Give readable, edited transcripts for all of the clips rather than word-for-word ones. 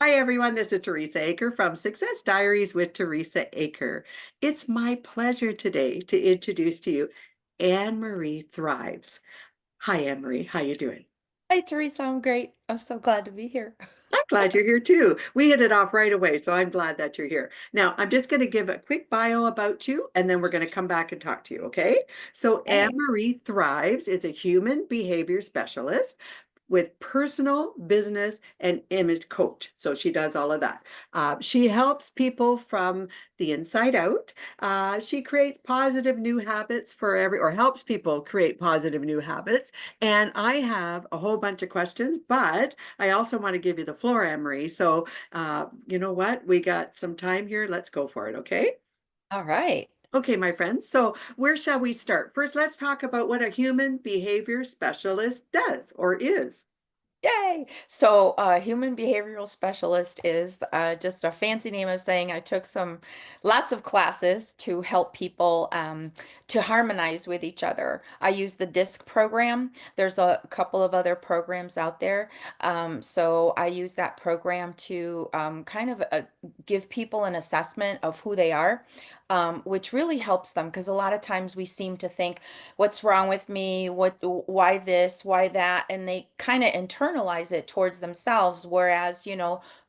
Hi, everyone. This is Teresa Aker from Success Diaries with Teresa Aker. It's my pleasure today to introduce to you Anne Marie Thrives. Hi, Anne Marie. How you doing? Hi, Teresa. I'm great. I'm so glad to be here. I'm glad you're here too. We hit it off right away, so I'm glad that you're here. Now, I'm just going to give a quick bio about you, and then we're going to come back and talk to you, okay? So, Anne Okay. Marie Thrives is a human behavior specialist with personal, business, and image coach. So she does all of that. She helps people from the inside out. She creates positive new habits for or helps people create positive new habits. And I have a whole bunch of questions, but I also want to give you the floor, Anne-Marie. So, you know what? We got some time here. Let's go for it, okay? All right. Okay, my friends. So, where shall we start? First, let's talk about what a human behavior specialist does or is. Yay. So, human behavioral specialist is just a fancy name of saying I took lots of classes to help people to harmonize with each other. I use the DISC program. There's a couple of other programs out there. So, I use that program to kind of give people an assessment of who they are, which really helps them because a lot of times we seem to think, what's wrong with me? Why this, why that? And they kind of internalize it towards themselves. Whereas,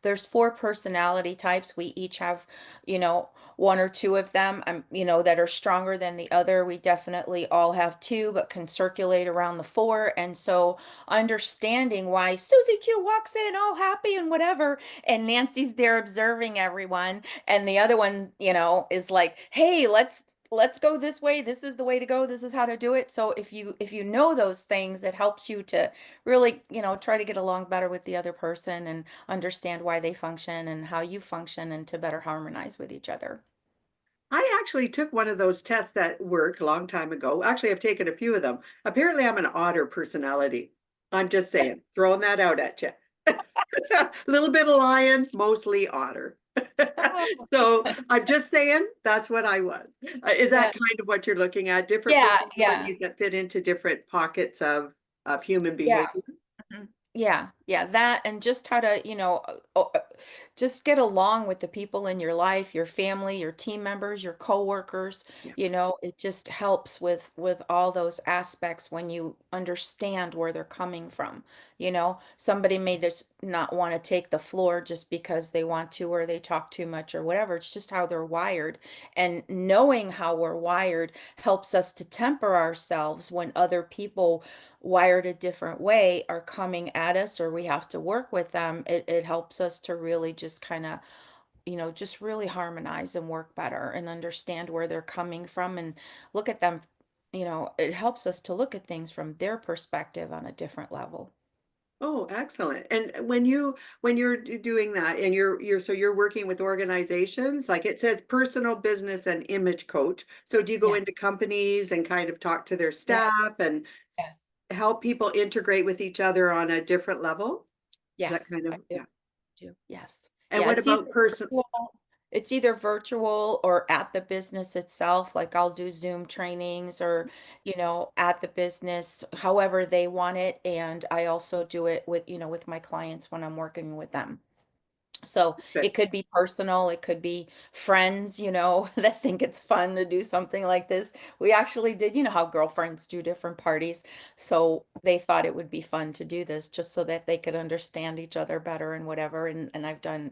there's four personality types. We each have, one or two of them, that are stronger than the other. We definitely all have two, but can circulate around the four. And so understanding why Susie Q walks in all happy and whatever, and Nancy's there observing everyone, and the other one, is like, hey, let's go this way. This is the way to go. This is how to do it. So if you know those things, it helps you to really, try to get along better with the other person and understand why they function and how you function and to better harmonize with each other. I actually took one of those tests at work a long time ago. Actually, I've taken a few of them. Apparently, I'm an otter personality. I'm just saying, throwing that out at you. A little bit of lion, mostly otter. Oh, So I'm just saying that's what I was. Is yeah. that kind of what you're looking at? Different Yeah, yeah. personalities that fit into different pockets of human Yeah. behavior? Mhm. Yeah, yeah, that and just how to, just get along with the people in your life, your family, your team members, your coworkers, Yeah. it just helps with all those aspects when you understand where they're coming from. Somebody may just not want to take the floor just because they want to or they talk too much or whatever. It's just how they're wired. And knowing how we're wired helps us to temper ourselves when other people wired a different way are coming at us or we have to work with them. It helps us to really just kind of, just really harmonize and work better and understand where they're coming from and look at them. It helps us to look at things from their perspective on a different level. Oh, excellent. And when you're doing that and you're working with organizations, like it says personal business and image coach. So do you go Yeah. into companies and kind of talk to their Yeah. staff and Yes. help people integrate with each other on a different level? Is that Yes. kind I of, do. yeah. Do. Yes. And Yeah, what about person? it's either virtual or at the business itself. Like I'll do Zoom trainings or, at the business, however they want it. And I also do it with, with my clients when I'm working with them. So it could be personal, it could be friends, that think it's fun to do something like this. We actually did, how girlfriends do different parties. So they thought it would be fun to do this just so that they could understand each other better and whatever. And I've done,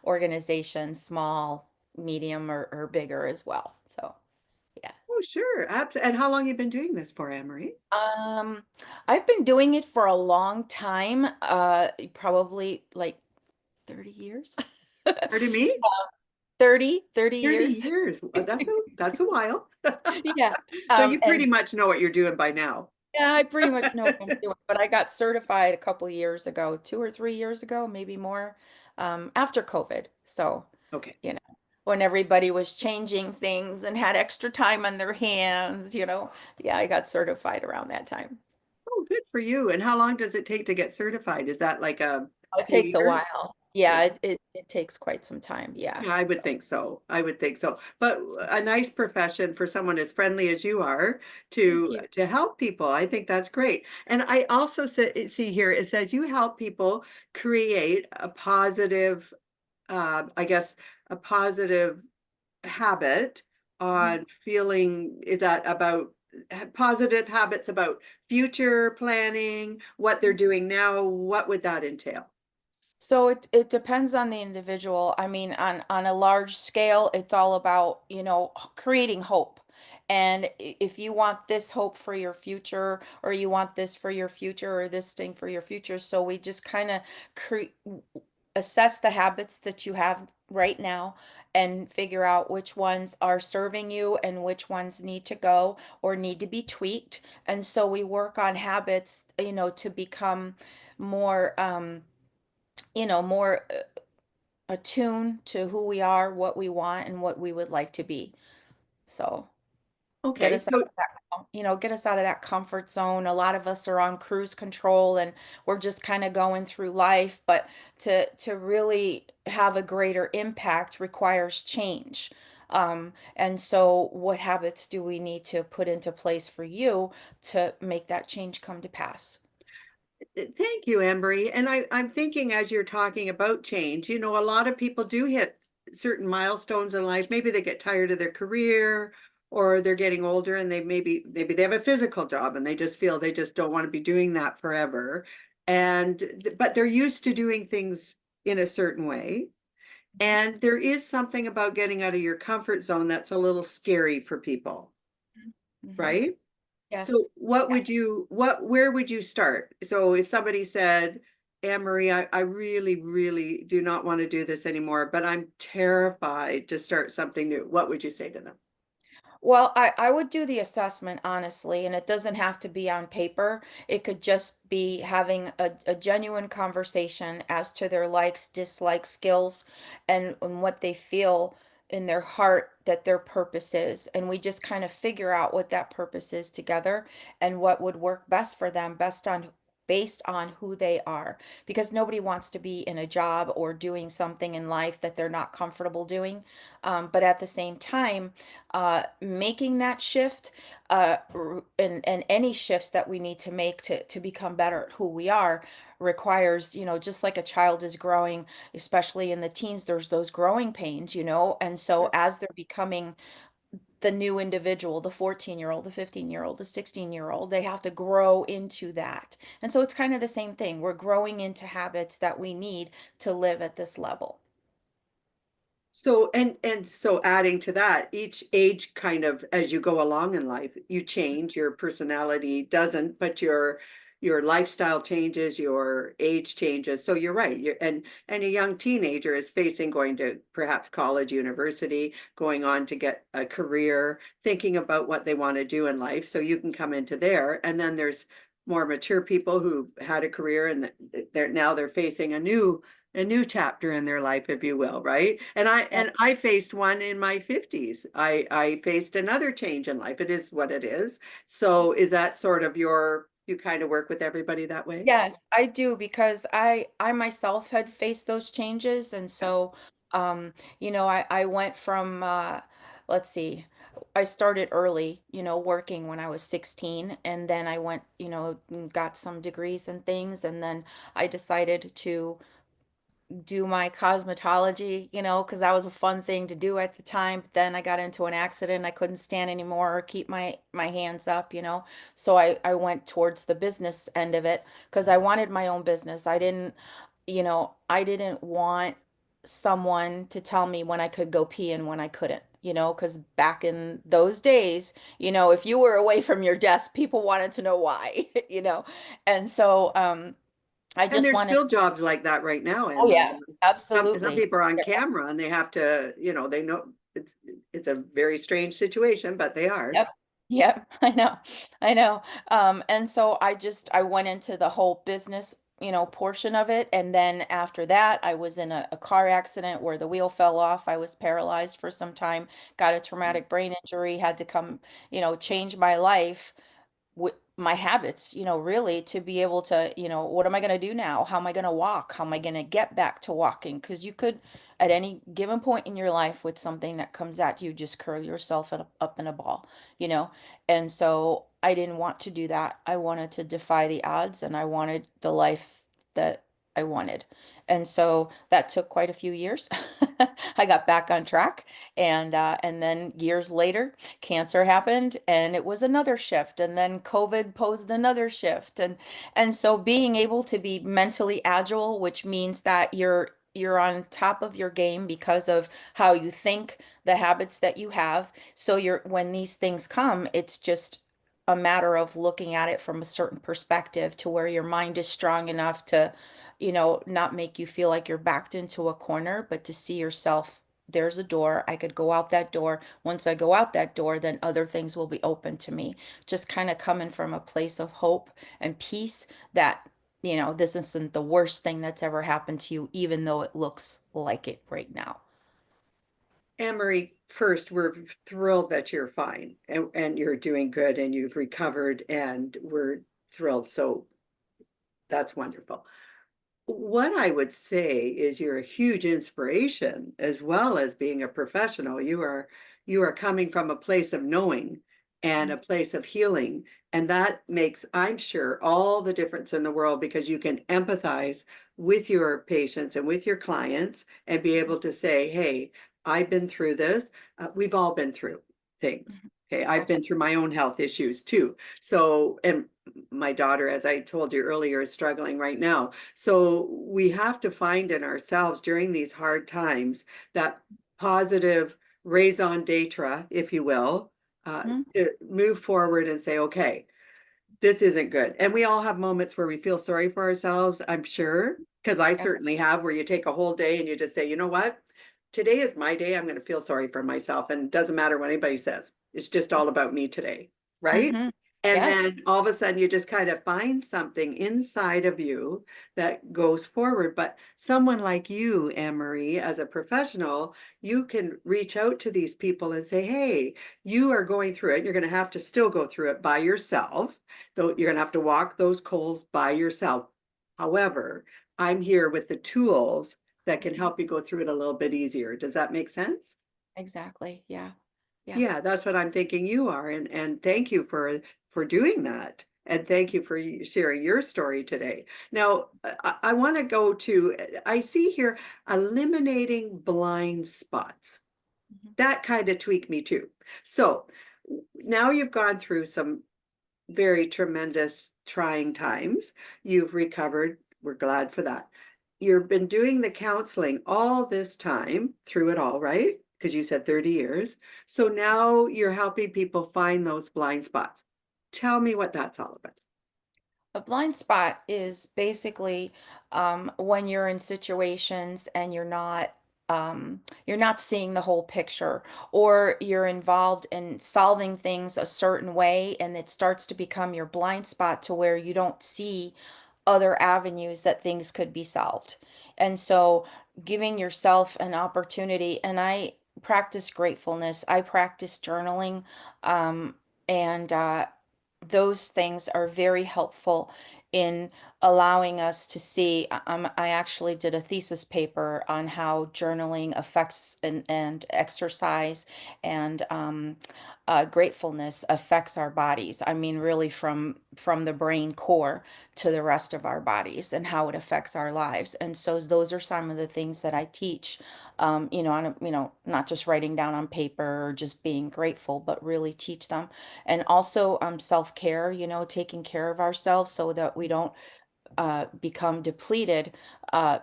organizations, small, medium, or bigger as well. So yeah. Oh, sure. And how long you been doing this for, Anne-Marie? Um, I've been doing it for a long time, probably like 30 years. Pardon me? 30 30 years. years. That's a while. Yeah. So you pretty And much know what you're doing by now. yeah, I pretty much know what I'm doing, but I got certified a couple years ago, 2 or 3 years ago, maybe more, after COVID. So, Okay. you know, when everybody was changing things and had extra time on their hands, yeah, I got certified around that time. Oh, good for you. And how long does it take to get certified? Is that like a It few takes a years? while. Yeah, it takes quite some time. Yeah. Yeah, I would So think so. I would think so. But a nice profession for someone as friendly as you are thank you. to help people. I think that's great. And I also see here it says you help people create a positive, I guess, a positive habit Mhm. on feeling, is that about positive habits about future planning, what they're doing now? What would that entail? So it depends on the individual. I mean, on a large scale, it's all about, creating hope. And if you want this hope for your future, or you want this for your future, or this thing for your future, so we just kind of cre assess the habits that you have right now and figure out which ones are serving you and which ones need to go or need to be tweaked. And so we work on habits, to become more more attuned to who we are, what we want, and what we would like to be. So get Okay, us out so of that, get us out of that comfort zone. A lot of us are on cruise control and we're just kind of going through life, but to really have a greater impact requires change. And so what habits do we need to put into place for you to make that change come to pass? thank you, Embry. And I'm thinking as you're talking about change, a lot of people do hit certain milestones in life. Maybe they get tired of their career or they're getting older and maybe they have a physical job and they just feel they just don't want to be doing that forever. But they're used to doing things in a certain way. And there is something about getting out of your comfort zone that's a little scary for people, Hmm. right? So Yes. Yes. where would you start? So if somebody said, Anne Marie, I really, really do not want to do this anymore, but I'm terrified to start something new, what would you say to them? Well, I would do the assessment honestly, and it doesn't have to be on paper. It could just be having a genuine conversation as to their likes, dislikes, skills, and what they feel in their heart that their purpose is. And we just kind of figure out what that purpose is together and what would work best for them, based on who they are. Because nobody wants to be in a job or doing something in life that they're not comfortable doing. But at the same time, making that shift and any shifts that we need to make to become better at who we are requires, just like a child is growing, especially in the teens, there's those growing pains, and so as they're becoming the new individual, the 14-year-old, the 15-year-old, the 16-year-old, they have to grow into that. And so it's kind of the same thing. We're growing into habits that we need to live at this level. So so adding to that, each age kind of as you go along in life, you change, your personality doesn't, but your lifestyle changes, your age changes. So you're right. And a young teenager is facing going to perhaps college, university, going on to get a career, thinking about what they want to do in life. So you can come into there. And then there's more mature people who've had a career and they're facing a new chapter in their life, if you will, right? And I faced one in my 50s. I faced another change in life. It is what it is. So is that sort of you kind of work with everybody that way? Yes, I do because I myself had faced those changes, and Yeah. so I went from let's see, I started early, working when I was 16, and then I went, and got some degrees and things, and then I decided to do my cosmetology, because that was a fun thing to do at the time. But then I got into an accident. I couldn't stand anymore or keep my hands up, So I went towards the business end of it because I wanted my own business. I didn't want someone to tell me when I could go pee and when I couldn't, because back in those days, if you were away from your desk, people wanted to know why, And so I And just there's wanted, still jobs like that right now, oh Anne Marie. yeah, Some absolutely. people are on camera and they have to, they know it's a very strange situation, but they are. Yep. Yep. I know. I know. And so I went into the whole business, portion of it. And then after that, I was in a car accident where the wheel fell off. I was paralyzed for some time, got a traumatic brain injury, had to come, change my life my habits, really to be able to, what am I going to do now? How am I going to walk? How am I going to get back to walking? Because you could, at any given point in your life, with something that comes at you, just curl yourself up in a ball, you know? And so I didn't want to do that. I wanted to defy the odds and I wanted the life that I wanted. And so that took quite a few years. I got back on track, and then years later, cancer happened and it was another shift, and then COVID posed another shift, and so being able to be mentally agile, which means that you're on top of your game because of how you think, the habits that you have. So you're when these things come, it's just a matter of looking at it from a certain perspective to where your mind is strong enough to, not make you feel like you're backed into a corner, but to see yourself, there's a door. I could go out that door. Once I go out that door, then other things will be open to me. Just kind of coming from a place of hope and peace that, this isn't the worst thing that's ever happened to you, even though it looks like it right now. Anne-Marie, first, we're thrilled that you're fine and you're doing good and you've recovered and we're thrilled. So that's wonderful. What I would say is you're a huge inspiration as well as being a professional. You are coming from a place of knowing and a place of healing. And that makes, I'm sure, all the difference in the world because you can empathize with your patients and with your clients and be able to say, hey, I've been through this. We've all been through things. Mhm. Okay, I've been through Absolutely. my own health issues too. So, and my daughter, as I told you earlier, is struggling right now. So we have to find in ourselves during these hard times that positive raison d'etre, if you will, Mhm. to move forward and say, okay, this isn't good. And we all have moments where we feel sorry for ourselves, I'm sure, because I Yep. certainly have, where you take a whole day and you just say, you know what? Today is my day. I'm going to feel sorry for myself. And it doesn't matter what anybody says. It's just all about me today. Right. Hmm. And Yes. then all of a sudden you just kind of find something inside of you that goes forward. But someone like you, Anne-Marie, as a professional, you can reach out to these people and say, hey, you are going through it. You're going to have to still go through it by yourself, though you're going to have to walk those coals by yourself. However, I'm here with the tools that can Mhm. help you go through it a little bit easier. Does that make sense? Exactly. Yeah. Yeah. Yeah, that's what I'm thinking you are. And thank you for doing that. And thank you for sharing your story today. Now, I want to go to, I see here eliminating blind spots. Mhm. That kind of tweaked me too. So now you've gone through some very tremendous trying times. You've recovered. We're glad for that. You've been doing the counseling all this time through it all, right? Because you said 30 years. So now you're helping people find those blind spots. Tell me what that's all about. A blind spot is basically when you're in situations and you're not seeing the whole picture, or you're involved in solving things a certain way, and it starts to become your blind spot to where you don't see other avenues that things could be solved. And so giving yourself an opportunity, and I practice gratefulness, I practice journaling, um, and those things are very helpful in allowing us to see. I actually did a thesis paper on how journaling affects and exercise and gratefulness affects our bodies. I mean, really from the brain core to the rest of our bodies and how it affects our lives. And so those are some of the things that I teach, not just writing down on paper or just being grateful, but really teach them. And also self-care, taking care of ourselves so that we don't become depleted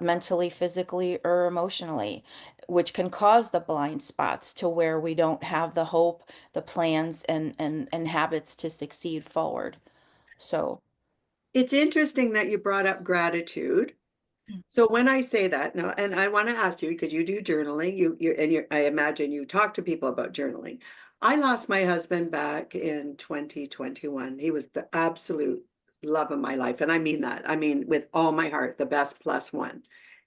mentally, physically, or emotionally, which can cause the blind spots to where we don't have the hope, the plans, and habits to succeed forward. So, It's interesting that you brought up gratitude. So when I say that now, and I want to ask you because you do journaling, I imagine you talk to people about journaling. I lost my husband back in 2021. He was the absolute love of my life, and I mean that. I mean with all my heart, the best plus one.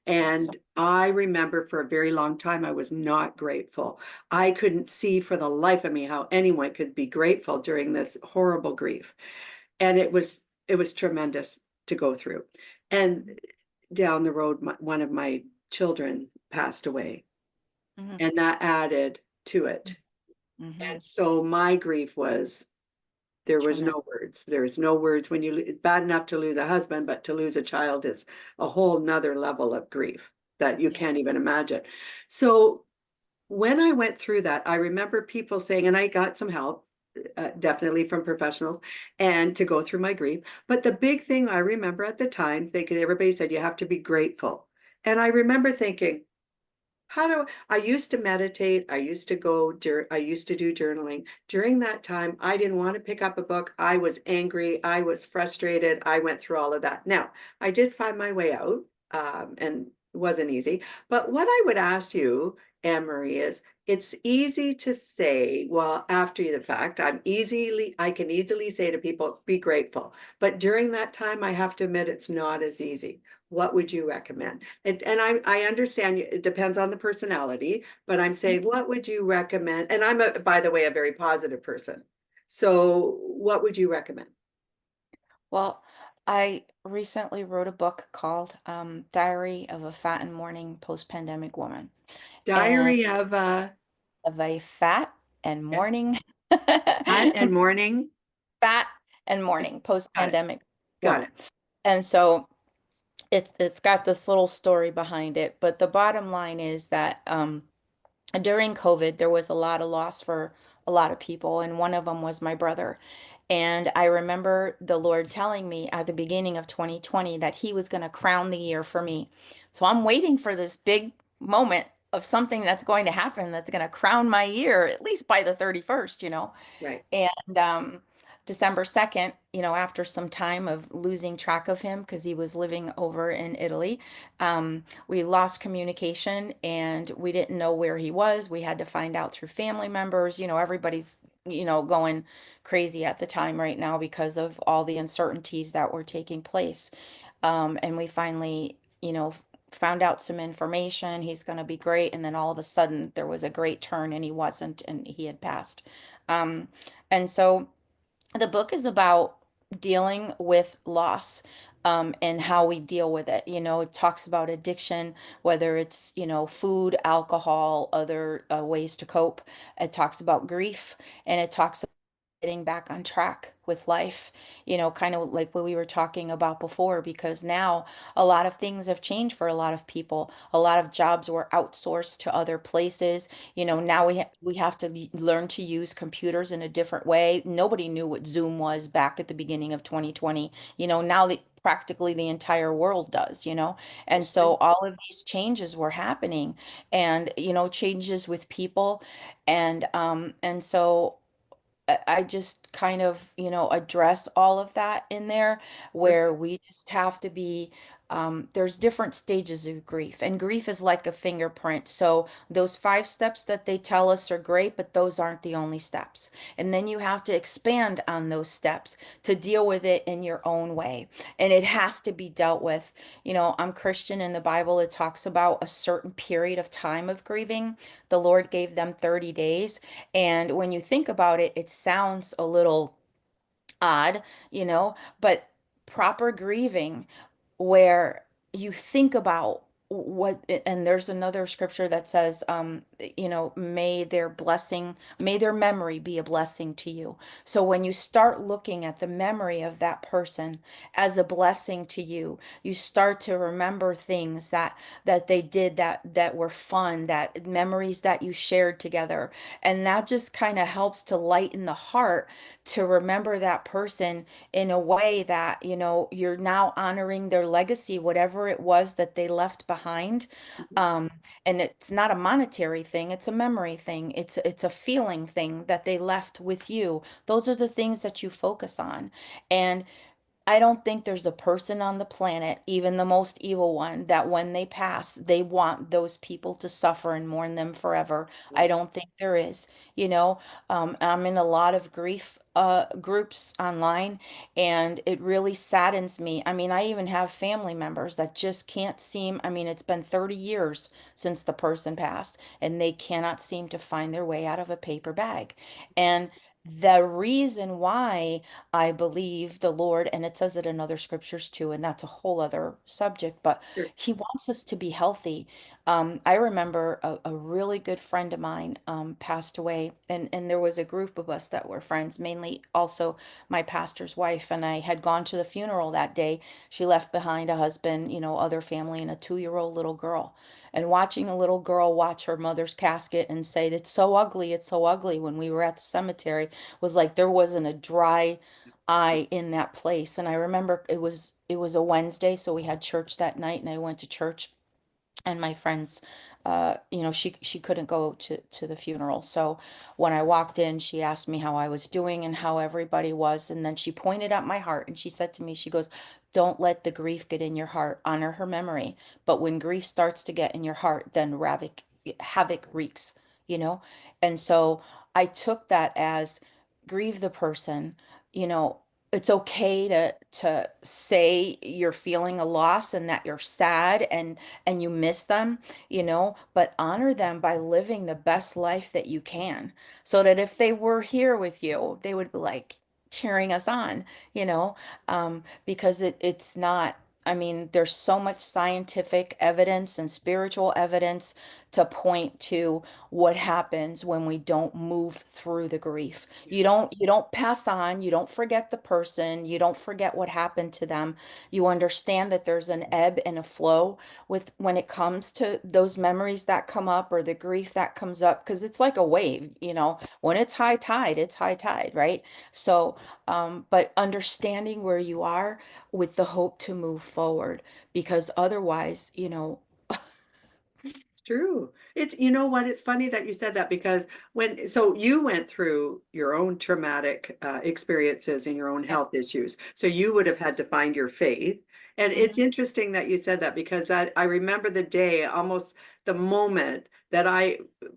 so And I remember for a very long time I was not grateful. I couldn't see for the life of me how anyone could be grateful during this horrible grief. and it was tremendous to go through. And down the road, one of my children passed away, Mhm. and that added to it. Mhm. And so my grief was, there was Tremendous. no words. There is no words when it's bad enough to lose a husband, but to lose a child is a whole nother level of grief that you Yeah. can't even imagine. So when I went through that, I remember people saying, and I got some help, definitely from professionals, and to go through my grief. But the big thing I remember at the time, everybody said you have to be grateful. And I remember thinking, how do I used to meditate, I used to do journaling. During that time, I didn't want to pick up a book. I was angry, I was frustrated. I went through all of that. Now, I did find my way out, and it wasn't easy. But what I would ask you, Anne Marie, is it's easy to say, well, after the fact, I can easily say to people, be grateful. But during that time, I have to admit it's not as easy. What would you recommend? And I understand it depends on the personality, but I'm saying, what would you recommend? And I'm by the way, a very positive person. So what would you recommend? Well, I recently wrote a book called Diary of a Fat and Mourning Post-Pandemic Woman. And Diary of of a fat and yeah, mourning Fat and Morning. fat and Yeah, mourning got it. post-pandemic Got woman. it. And so it's got this little story behind it, but the bottom line is that during COVID, there was a lot of loss for a lot of people, and one of them was my brother. And I remember the Lord telling me at the beginning of 2020 that He was going to crown the year for me. So I'm waiting for this big moment of something that's going to happen that's going to crown my year, at least by the 31st, you know. Right. And December 2nd, you know, after some time of losing track of him because he was living over in Italy, we lost communication and we didn't know where he was. We had to find out through family members. You know, everybody's, you know, going crazy at the time right now because of all the uncertainties that were taking place. And we finally, you know, found out some information. He's going to be great. And then all of a sudden, there was a great turn and he wasn't, and he had passed. Um, and so the book is about dealing with loss. And how we deal with it. You know, it talks about addiction, whether it's, you know, food, alcohol, other ways to cope. It talks about grief, and it talks getting back on track with life, you know, kind of like what we were talking about before, because now a lot of things have changed for a lot of people. A lot of jobs were outsourced to other places. You know, now we have to learn to use computers in a different way. Nobody knew what Zoom was back at the beginning of 2020. You know, now that practically the entire world does, you know. And That's so true. all of these changes were happening, and you know, changes with people. And so I just kind of, you know, address all of that in there, Sure. where we just have to be, there's different stages of grief, and grief is like a fingerprint. So those 5 steps that they tell us are great, but those aren't the only steps. And then you have to expand on those steps to deal with it in your own way. And it has to be dealt with. You know, I'm Christian. In the Bible, it talks about a certain period of time of grieving. The Lord gave them 30 days. And when you think about it, it sounds a little odd, you know, but proper grieving where you think about what, and there's another scripture that says, you know, may their memory be a blessing to you. So when you start looking at the memory of that person as a blessing to you, you start to remember things that they did that were fun, that memories that you shared together. And that just kind of helps to lighten the heart to remember that person in a way that, you know, you're now honoring their legacy, whatever it was that they left behind. Mhm. Um, and it's not a monetary thing, it's a memory thing. It's a feeling thing that they left with you. Those are the things that you focus on. And I don't think there's a person on the planet, even the most evil one, that when they pass, they want those people to suffer and mourn them forever. I Right. don't think there is. You know, I'm in a lot of grief groups online, and it really saddens me. I mean, I even have family members that just can't seem, I mean, it's been 30 years since the person passed, and they cannot seem to find their way out of a paper bag. And the reason why I believe the Lord, and it says it in other scriptures too, and that's a whole other subject, but Sure. He wants us to be healthy. I remember a really good friend of mine passed away, and there was a group of us that were friends, mainly also my pastor's wife, and I had gone to the funeral that day. She left behind a husband, other family, and a 2-year-old little girl. And watching a little girl watch her mother's casket and say, "It's so ugly, it's so ugly," when we were at the cemetery, was like there wasn't a dry eye in that place. And I remember it was a Wednesday, so we had church that night, and I went to church, and my friends, she couldn't go to the funeral. So when I walked in, she asked me how I was doing and how everybody was, and then she pointed at my heart and she said to me, she goes, "Don't let the grief get in your heart. Honor her memory. But when grief starts to get in your heart, then havoc wreaks, you know?" And so I took that as grieve the person, you know, it's okay to say you're feeling a loss and that you're sad and you miss them, but honor them by living the best life that you can, so that if they were here with you, they would be like cheering us on, because it's not, I mean, there's so much scientific evidence and spiritual evidence to point to what happens when we don't move through the grief. You don't pass on, you don't forget the person, you don't forget what happened to them. You understand that there's an ebb and a flow with when it comes to those memories that come up or the grief that comes up, because it's like a wave, when it's high tide, right? So but understanding where you are with the hope to move forward, because otherwise, It's true. It's, you know what? It's funny that you said that because so you went through your own traumatic experiences and your own yeah. health issues. So you would have had to find your faith. And it's Mhm. interesting that you said that because I remember the day, almost the moment that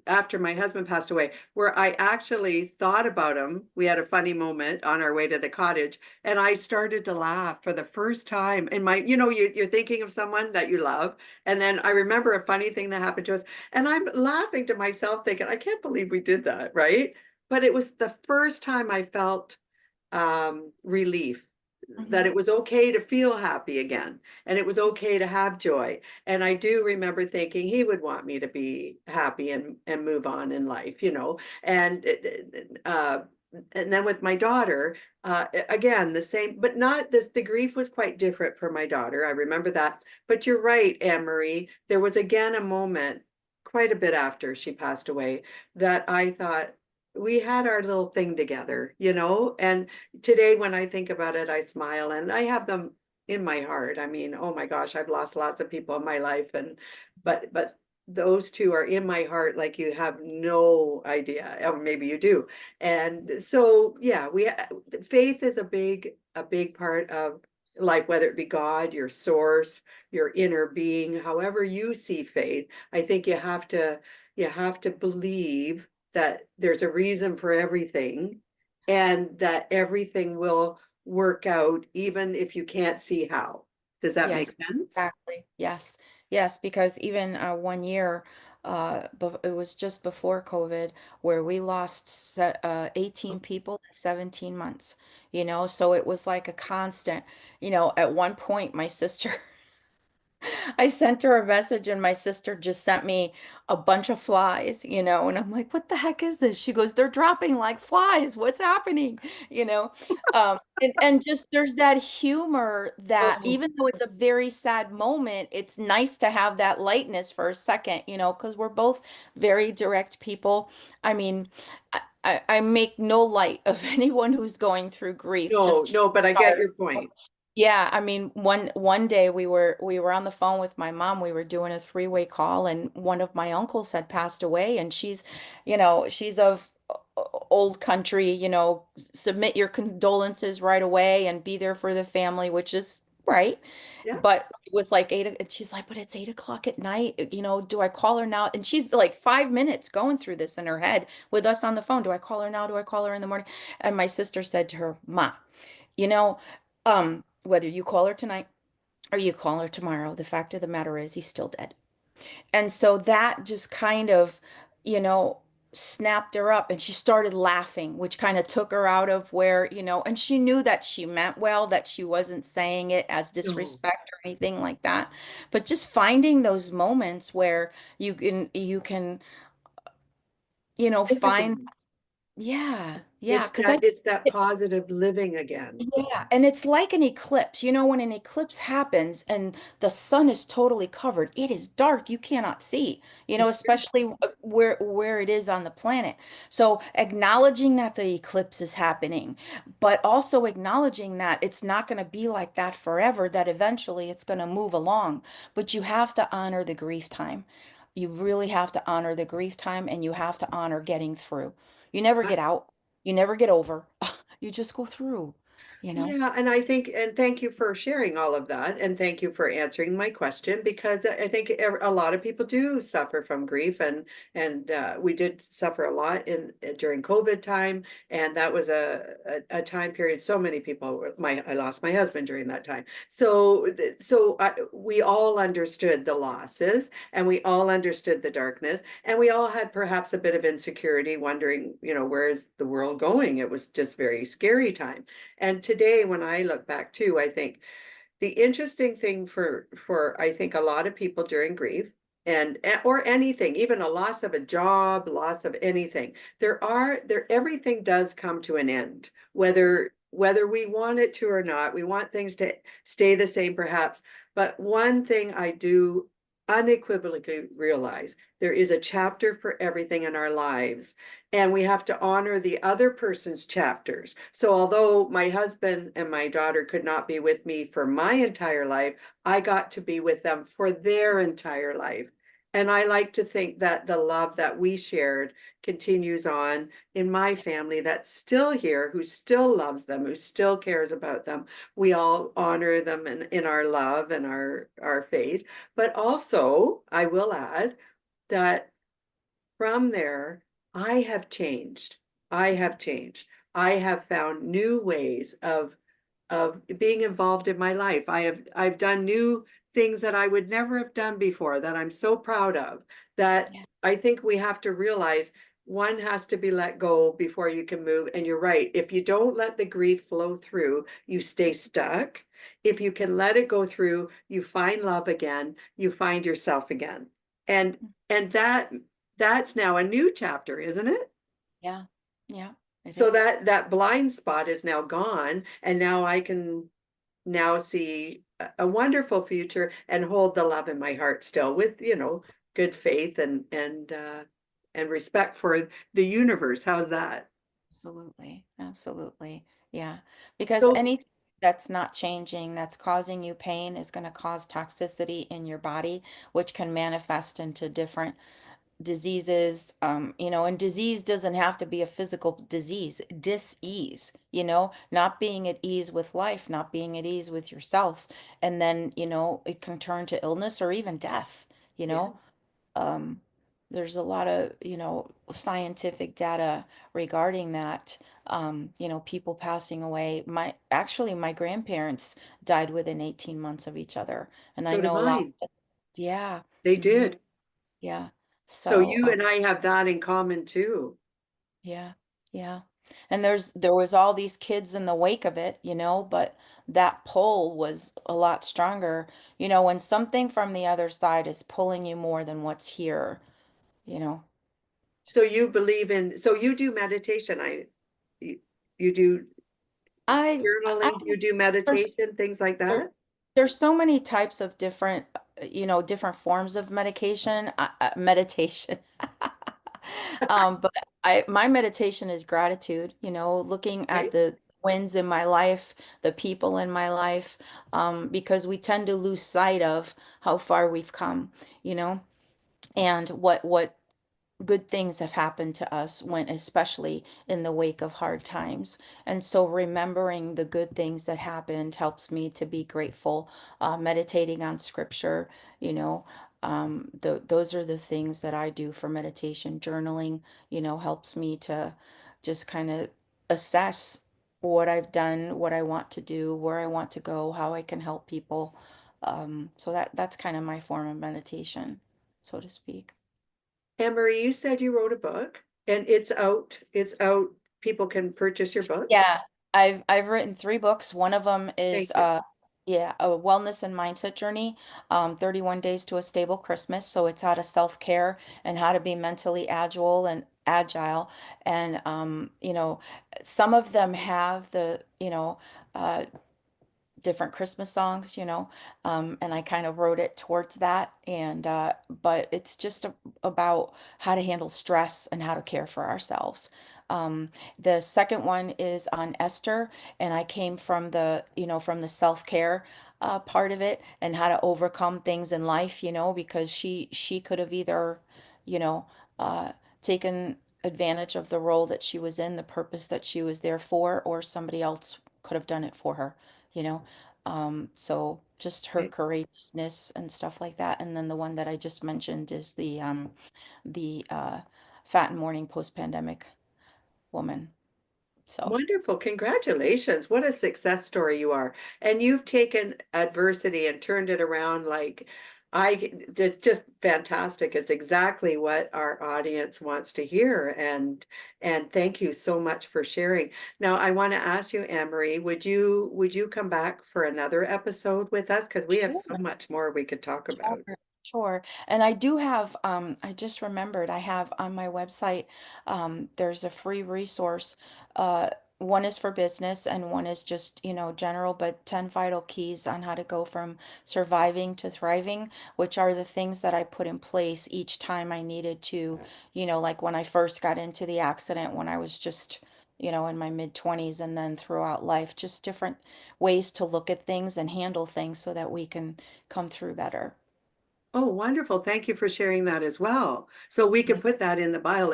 after my husband passed away, where I actually thought about him. We had a funny moment on our way to the cottage, and I started to laugh for the first time in you're thinking of someone that you love. And then I remember a funny thing that happened to us, and I'm laughing to myself, thinking, I can't believe we did that, right? But it was the first time I felt relief, that Mhm. it was okay to feel happy again, and it was okay to have joy. And I do remember thinking he would want me to be happy and move on in life, and and then with my daughter, again, the same, but not this, the grief was quite different for my daughter. I remember that. But you're right, Anne Marie. There was again a moment quite a bit after she passed away that I thought we had our little thing together, and today when I think about it, I smile, and I have them in my heart. I mean, oh my gosh, I've lost lots of people in my life, and but those two are in my heart like you have no idea, or maybe you do. And so yeah, faith is a big part of life, whether it be God, your source, your inner being, however you see faith. I think you have to believe that there's a reason for everything, and that everything will work out even if you can't see how. Does that make Yes, sense? exactly. Yes. Yes, because even one year, it was just before COVID, where we lost 18 people in 17 months, so it was like a constant, at one point, my sister I sent her a message, and my sister just sent me a bunch of flies, and I'm like, "What the heck is this?" She goes, "They're dropping like flies. What's happening?" And just there's that humor that Oh, even though it's a very sad moment, it's nice to have that lightness for a second, because we're both very direct people. I mean, I make no light of anyone who's going through grief. no, Just no, but I get your point. yeah, I mean, one day we were on the phone with my mom. We were doing a three-way call, and one of my uncles had passed away, and she's of old country, submit your condolences right away and be there for the family, which is right. Yeah, But it was like and she's like, "But it's 8 o'clock at night. Do I call her now?" And she's like 5 minutes going through this in her head with us on the phone. Do I call her now? Do I call her in the morning? And my sister said to her, "Ma, you know, whether you call her tonight or you call her tomorrow, the fact of the matter is he's still dead." And so that just kind of, you know, snapped her up and she started laughing, which kind of took her out of where, and she knew that she meant well, that she wasn't saying it as No. disrespect or anything like that. But just finding those moments where you can Live find, again. yeah, yeah, because It's that positive living again. yeah, and it's like an eclipse. When an eclipse happens and the sun is totally covered, it is dark. You cannot see, It's true. especially where it is on the planet. So acknowledging that the eclipse is happening, but also acknowledging that it's not going to be like that forever, that eventually it's going to move along. But you have to honor the grief time. You really have to honor the grief time and you have to honor getting through. You never I- get out. You never get over. You just go through, you know? Yeah, and I think, and thank you for sharing all of that, and thank you for answering my question, because I think a lot of people do suffer from grief, and we did suffer a lot in during COVID time, and that was a time period. So many people I lost my husband during that time, we all understood the losses, and we all understood the darkness, and we all had perhaps a bit of insecurity, wondering, where is the world going? It was just very scary time. And today, when I look back too, I think the interesting thing for I think a lot of people during grief, and or anything, even a loss of a job, loss of anything, everything does come to an end, whether we want it to or not. We want things to stay the same perhaps, but one thing I do unequivocally realize: there is a chapter for everything in our lives, and we have to honor the other person's chapters. So although my husband and my daughter could not be with me for my entire life, I got to be with them for their entire life. And I like to think that the love that we shared continues on in my family that's still here, who still loves them, who still cares about them. We all honor them in our love and our faith. But also, I will add that from there, I have changed. I have changed. I have found new ways of being involved in my life. I've done new things that I would never have done before, that I'm so proud of, that Yeah. I think we have to realize one has to be let go before you can move. And you're right. If you don't let the grief flow through, you stay stuck. If you can let it go through, you find love again, you find yourself again. And and that's now a new chapter, isn't it? Yeah. Yeah, it So is. that blind spot is now gone, and now I can now see a wonderful future and hold the love in my heart still, with, good faith and respect for the universe. How's that? Absolutely. Absolutely. Yeah. Because So anything that's not changing, that's causing you pain, is going to cause toxicity in your body, which can manifest into different diseases. And disease doesn't have to be a physical disease. Dis-ease, not being at ease with life, not being at ease with yourself. And then, it can turn to illness or even death, you yeah, know. Um, there's a lot of, scientific data regarding that. People passing away. My grandparents died within 18 months of each other. And I so did know a lot. mine. Yeah. They Hmm. did. Yeah. So So, you and I have that in common too. yeah. Yeah. And there was all these kids in the wake of it, but that pull was a lot stronger. When something from the other side is pulling you more than what's here, you know. So you believe in, so you do meditation. You, you do I journaling, do you do there's meditation, things like there, that? there's so many types of different, different forms of meditation. But my meditation is gratitude, looking at Okay. the wins in my life, the people in my life, because we tend to lose sight of how far we've come, and what good things have happened to us when especially in the wake of hard times. And so remembering the good things that happened helps me to be grateful. Meditating on scripture, those are the things that I do for meditation. Journaling, helps me to just kind of assess what I've done, what I want to do, where I want to go, how I can help people. So that's kind of my form of meditation, so to speak. Anne Marie, you said you wrote a book. And it's out. People can purchase your book. Yeah, I've written 3 books. One of them is Thank you. yeah, a wellness and mindset journey, 31 days to a stable Christmas. So it's how to self-care and how to be mentally agile. And some of them have uh different Christmas songs, and I kind of wrote it towards that. And but it's just about how to handle stress and how to care for ourselves. Um, the second one is on Esther, and I came from the self-care part of it and how to overcome things in life, because she could have either, you know, taken advantage of the role that she was in, the purpose that she was there for, or somebody else could have done it for her you know. So just her Okay. courageousness and stuff like that. And then the one that I just mentioned is the fat and mourning post-pandemic woman. So Wonderful. Congratulations. What a success story you are. And you've taken adversity and turned it around like just fantastic. It's exactly what our audience wants to hear. And thank you so much for sharing. Now I want to ask you, Anne Marie, would you come back for another episode with us? Because we have sure. so much more we could talk about. Sure, sure. And I do have, I just remembered I have on my website, there's a free resource. Uh, One is for business and one is just, general, but 10 vital keys on how to go from surviving to thriving, which are the things that I put in place each time I needed to, like when I first got into the accident, when I was just, in my mid 20s, and then throughout life, just different ways to look at things and handle things so that we can come through better. Oh, wonderful. Thank you for sharing that as well. So we can Yeah. put that in the bio.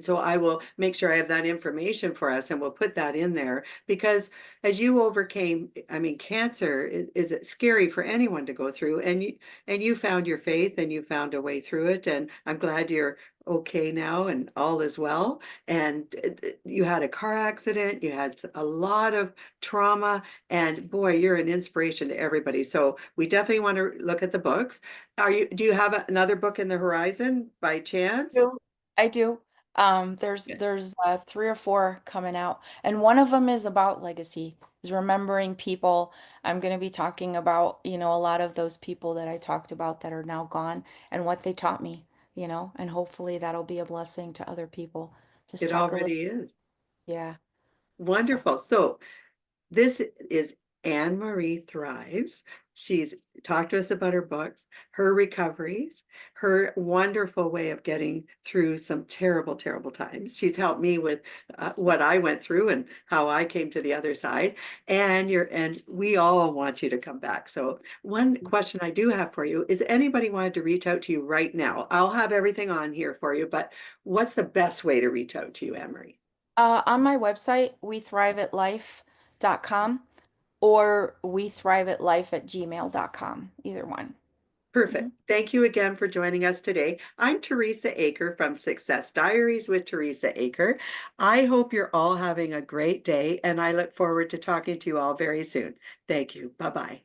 So I will make sure I have that information for us and we'll put that in there because as you overcame, I mean, cancer is scary for anyone to go through and you found your faith and you found a way through it. And I'm glad you're okay now and all is well. And you had a car accident, you had a lot of trauma, and boy, you're an inspiration to everybody. So we definitely want to look at the books. Do you have another book in the horizon by chance? do. I do. There's Yeah. there's 3 or 4 coming out, and one of them is about legacy, is remembering people. I'm going to be talking about, a lot of those people that I talked about that are now gone and what they taught me, and hopefully that'll be a blessing to other people. Just It talk a little, already is. yeah. So. Wonderful. So this is Anne Marie Thrives. She's talked to us about her books, her recoveries, her wonderful way of getting through some terrible, terrible times. She's helped me with what I went through and how I came to the other side. And we all want you to come back. So one question I do have for you is anybody wanted to reach out to you right now? I'll have everything on here for you, but what's the best way to reach out to you, Anne Marie? On my website, wethriveatlife.com or wethriveatlife@gmail.com, either one. Perfect. Mhm. Thank you again for joining us today. I'm Teresa Aker from Success Diaries with Teresa Aker. I hope you're all having a great day, and I look forward to talking to you all very soon. Thank you. Bye-bye.